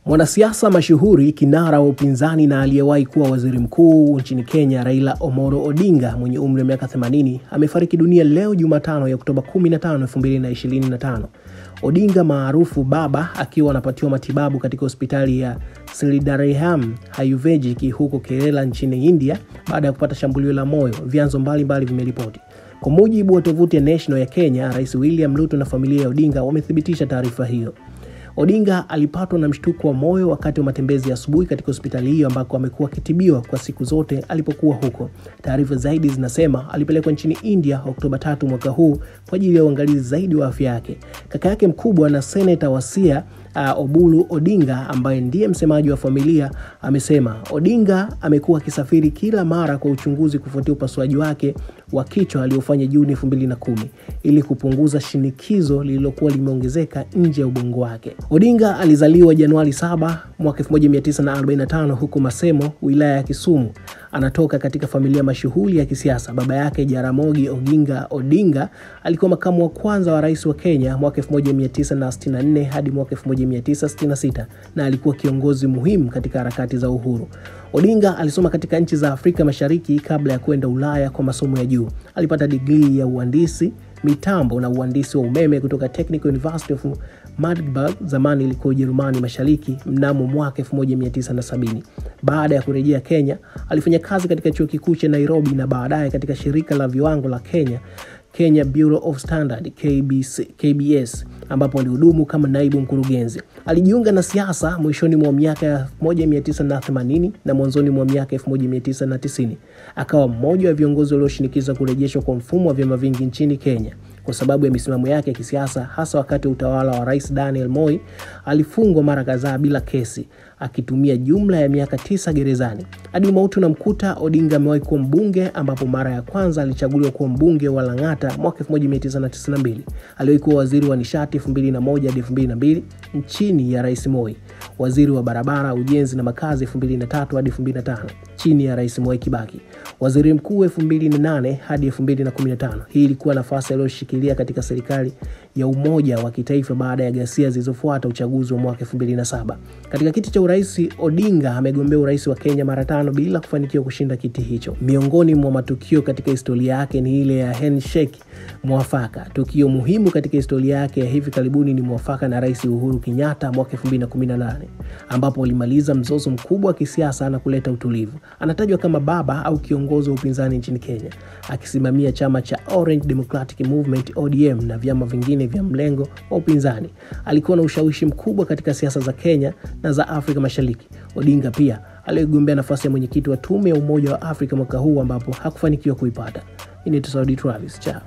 Mwanasiasa mashuhuri, kinara wa upinzani na aliyewahi kuwa waziri mkuu nchini Kenya, Raila Amolo Odinga mwenye umri wa miaka 80 amefariki dunia leo Jumatano ya Oktoba 15, 2025. Odinga maarufu Baba akiwa anapatiwa matibabu katika hospitali ya Sridharayam Ayurvedic huko Kerala nchini India baada ya kupata shambulio la moyo, vyanzo mbalimbali vimeripoti. Kwa mujibu wa tovuti ya National ya Kenya, Rais William Ruto na familia ya Odinga wamethibitisha taarifa hiyo. Odinga alipatwa na mshtuko wa moyo wakati wa matembezi ya asubuhi katika hospitali hiyo ambako amekuwa akitibiwa kwa siku zote alipokuwa huko. Taarifa zaidi zinasema alipelekwa nchini India Oktoba 3 mwaka huu kwa ajili ya uangalizi zaidi wa afya yake. Kaka yake mkubwa na seneta wa Siaya Oburu Odinga ambaye ndiye msemaji wa familia amesema Odinga amekuwa akisafiri kila mara kwa uchunguzi kufuatia upasuaji wake wa kichwa aliofanya Juni 2010 ili kupunguza shinikizo lililokuwa limeongezeka nje ya ubongo wake. Odinga alizaliwa Januari 7 mwaka 1945 huko Masemo, wilaya ya Kisumu. Anatoka katika familia mashuhuri ya kisiasa. Baba yake Jaramogi Oginga Odinga alikuwa makamu wa kwanza wa rais wa Kenya mwaka 1964 hadi mwaka 1966 na alikuwa kiongozi muhimu katika harakati za uhuru. Odinga alisoma katika nchi za Afrika Mashariki kabla ya kwenda Ulaya kwa masomo ya juu. Alipata degree ya uhandisi mitambo na uhandisi wa umeme kutoka Technical University of Magdeburg, zamani ilikuwa Ujerumani Mashariki, mnamo mwaka 1970. Baada ya kurejea Kenya, alifanya kazi katika chuo kikuu cha Nairobi na baadaye katika shirika la viwango la Kenya Bureau of Standard KBS, ambapo alihudumu kama naibu mkurugenzi. Alijiunga na siasa mwishoni mwa miaka ya 1980 na mwanzoni mwa miaka 1990. Akawa mmoja wa viongozi walioshinikiza kurejeshwa kwa mfumo wa vyama vingi nchini Kenya. Kwa sababu ya misimamo yake ya kisiasa, hasa wakati wa utawala wa Rais Daniel Moi, alifungwa mara kadhaa bila kesi, akitumia jumla ya miaka 9 gerezani. Hadi mauti unamkuta, Odinga amewahi kuwa mbunge ambapo mara ya kwanza alichaguliwa kuwa mbunge wa Lang'ata mwaka 1992. Aliwahi kuwa waziri wa nishati 2001 hadi 2002 chini ya Rais Moi, waziri wa barabara, ujenzi na makazi 2003 hadi 2005 chini ya Rais Mwai Kibaki, waziri mkuu 2008 hadi 2015. Hii ilikuwa nafasi aliyoshikilia katika serikali ya umoja wa kitaifa baada ya ghasia zilizofuata uchaguzi wa mwaka 2007. Katika kiti cha urais, Odinga amegombea urais wa Kenya mara 5 bila kufanikiwa kushinda kiti hicho. Miongoni mwa matukio katika historia yake ni ile ya handshake mwafaka. Tukio muhimu katika historia yake ya hivi karibuni ni mwafaka na Rais Uhuru Kenyatta mwaka 2018 ambapo alimaliza mzozo mkubwa wa kisiasa na kuleta utulivu. Anatajwa kama baba au kiongozi wa upinzani nchini Kenya, akisimamia chama cha Orange Democratic Movement ODM na vyama vingine vya mlengo wa upinzani. Alikuwa na ushawishi mkubwa katika siasa za Kenya na za Afrika Mashariki. Odinga pia aligombea nafasi ya mwenyekiti wa tume ya Umoja wa Afrika mwaka huu ambapo hakufanikiwa kuipata. Ini Saudi Travis. Ciao.